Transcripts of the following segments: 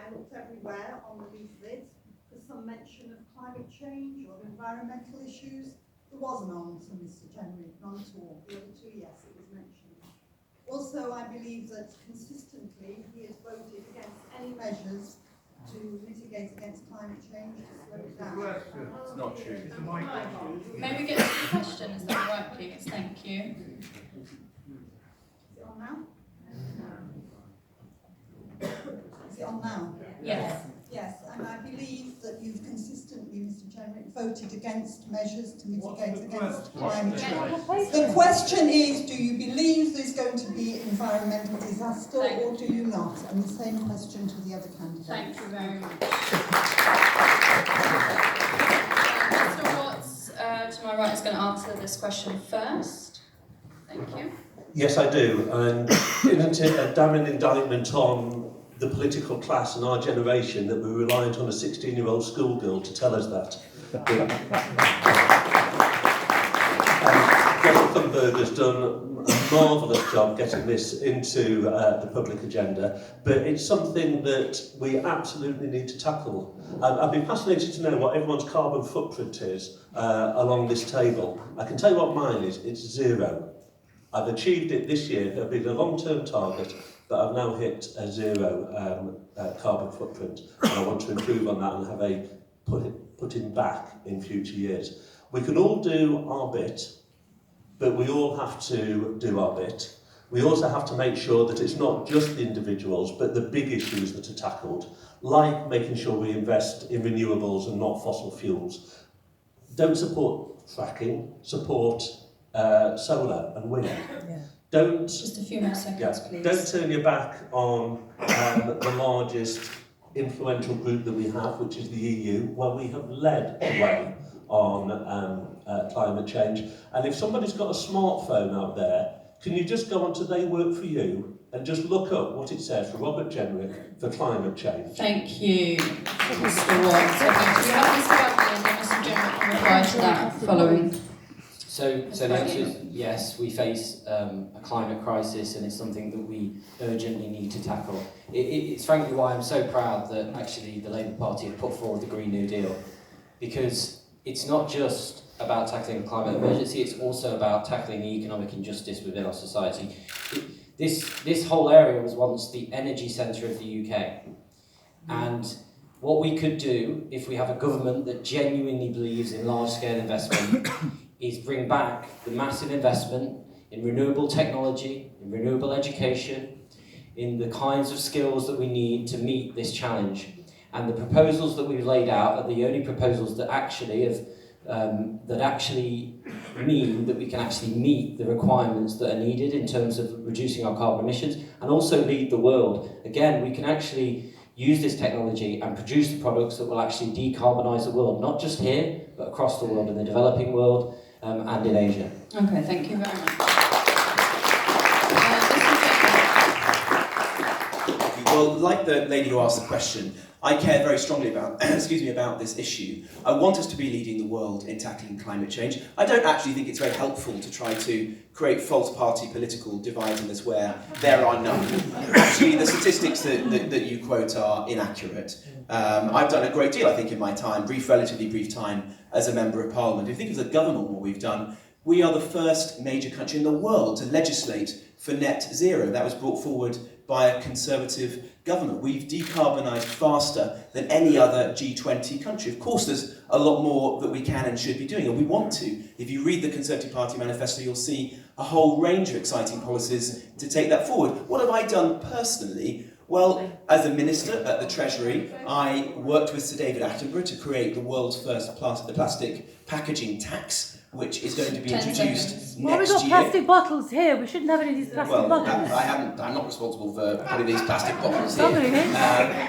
I looked everywhere on the leaflet for some mention of climate change or environmental issues. There was none from Mr. Jenrick, none at all. The other two, yes, it was mentioned. Also, I believe that consistently he has voted against any measures to mitigate against climate change, to slow it down. It's not true. May we get to the question? Is that right, please? Thank you. Is it on now? Is it on now? Yes. Yes, and I believe that you've consistently, Mr. Jenrick, voted against measures to mitigate against climate change. The question is, do you believe there's going to be environmental disaster or do you not? And the same question to the other candidates. Thank you very much. Mr. Watts, to my right, is going to answer this question first. Thank you. Yes, I do. And isn't it a damning indictment on the political class and our generation that we're reliant on a 16-year-old schoolgirl to tell us that? Greta Thunberg has done a marvellous job getting this into the public agenda, but it's something that we absolutely need to tackle. I'd be fascinated to know what everyone's carbon footprint is along this table. I can tell you what mine is. It's 0. I've achieved it this year. It'll be the long-term target, but I've now hit a 0 carbon footprint, and I want to improve on that and have a putting back in future years. We can all do our bit, but we all have to do our bit. We also have to make sure that it's not just the individuals, but the big issues that are tackled, like making sure we invest in renewables and not fossil fuels. Don't support fracking, support solar and wind. Yeah. Don't just a few more seconds, please. Don't turn your back on the largest influential group that we have, which is the EU, where we have led the way on climate change. And if somebody's got a smartphone out there, can you just go on to They Work For You and just look up what it says for Robert Jenrick for climate change? Thank you, Mr. Watts. Do you have Mr. Baggaley and then Mr. Jenrick can reply to that following? So the answer is yes, we face a climate crisis and it's something that we urgently need to tackle. It's frankly why I'm so proud that actually the Labour Party have put forward the Green New Deal, because it's not just about tackling the climate emergency, it's also about tackling the economic injustice within our society. This whole area was once the energy centre of the UK, and what we could do if we have a government that genuinely believes in large-scale investment is bring back the massive investment in renewable technology, in renewable education, in the kinds of skills that we need to meet this challenge. And the proposals that we've laid out are the only proposals that actually mean that we can actually meet the requirements that are needed in terms of reducing our carbon emissions and also lead the world. Again, we can actually use this technology and produce the products that will actually decarbonise the world, not just here, but across the world, in the developing world and in Asia. Okay, thank you very much. Well, like the lady who asked the question, I care very strongly about, about this issue. I want us to be leading the world in tackling climate change. I don't actually think it's very helpful to try to create false party political divides in this where there are none. Actually, the statistics that you quote are inaccurate. I've done a great deal, I think, in my time, relatively brief time, as a Member of Parliament. If you think as a government what we've done, we are the first major country in the world to legislate for net zero. That was brought forward by a Conservative government. We've decarbonised faster than any other G20 country. Of course, there's a lot more that we can and should be doing, and we want to. If you read the Conservative Party manifesto, you'll see a whole range of exciting policies to take that forward. What have I done personally? Well, as a minister at the Treasury, I worked with Sir David Attenborough to create the world's first plastic packaging tax, which is going to be introduced next year. Well, we've got plastic bottles here. We shouldn't have any of these plastic bottles. I'm not responsible for putting these plastic bottles Somebody here. is.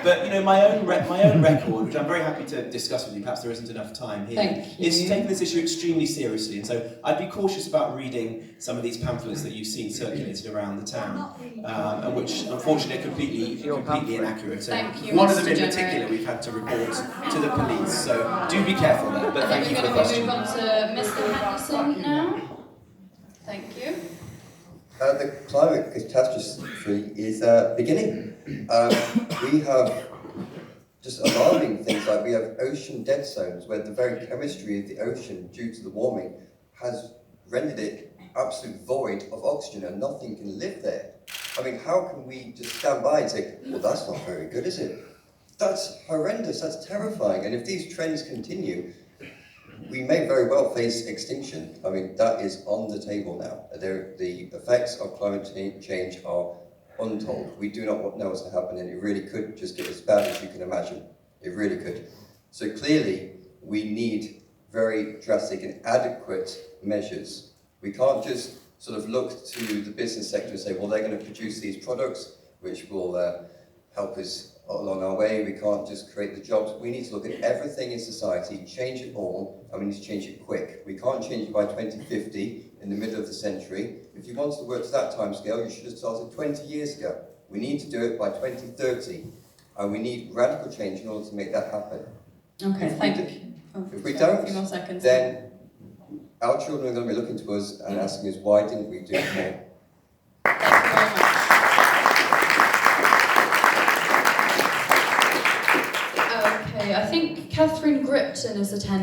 But you know, my own record, which I'm very happy to discuss with you. Perhaps there isn't enough time here. Is taking this issue extremely seriously, and so I'd be cautious about reading some of these pamphlets that you've seen circulated around the town, and which unfortunately are completely inaccurate. One of them in particular we've had to report to the police. So do be careful there. But thank you for the question. Move on to Mr. Henderson now. Thank you. The climate catastrophe is beginning. We have just alarming things like we have ocean dead zones where the very chemistry of the ocean due to the warming has rendered it absolute void of oxygen and nothing can live there. I mean, how can we just stand by and say, well, that's not very good, is it? That's horrendous, that's terrifying. And if these trends continue, we may very well face extinction. I mean, that is on the table now. The effects of climate change are untold. We do not know what's going to happen, and it really could just get as bad as you can imagine. It really could. So clearly, we need very drastic and adequate measures. We can't just sort of look to the business sector and say, well, they're going to produce these products, which will help us along our way. We can't just create the jobs. We need to look at everything in society, change it all, and we need to change it quick. We can't change it by 2050, in the middle of the century. If you wanted to work to that timescale, you should have started 20 years ago. We need to do it by 2030, and we need radical change in order to make that happen. Okay, thank you. If we A don't, few more seconds. then our children are going to be looking to us and asking us, why didn't we do it more? Thank you very much. Okay, I think Catherine Gripton is attending.